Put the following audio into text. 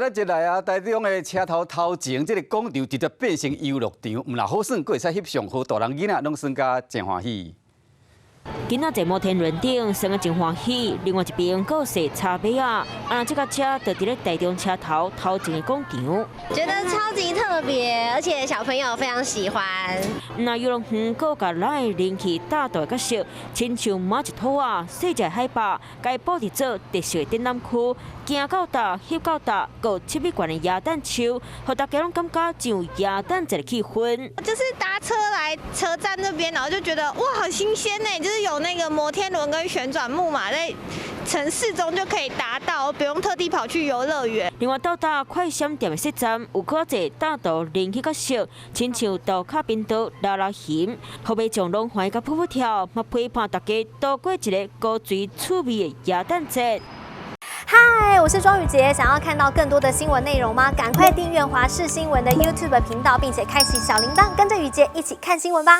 一来啊，台中的车头前，这个广场直接变成游乐场，唔啦好耍，佫会使翕相，好大人囡仔拢算甲真欢喜。囡仔在摩天轮顶，生个真欢喜。另外一边佫有踅茶马啊，这架车就伫咧台中车头前的广场，觉得超级特别，而且小朋友非常喜欢。那游乐园佫甲咱的人气大道的角色，亲像马一套啊，细只海报，该布置做特色的展览区，行到达、翕到达，佫7米悬的鸭蛋树，互大家拢感觉像鸭蛋节的气氛。就是搭车来车站那边，然后就觉得哇，好新鲜呢！就是有那个摩天轮跟旋转木马，在城市中就可以达到，不用特地跑去游乐园。另外，到达快闪店的设站，有较侪大道人气角色，亲像豆卡冰刀、拉拉咸，后尾将拢欢喜甲噗噗跳，嘛陪伴大家度过一个高水趣味的耶诞节。嗨，我是庄宇杰，想要看到更多的新闻内容吗？赶快订阅华视新闻的 YouTube 频道，并且开启小铃铛，跟着宇杰一起看新闻吧。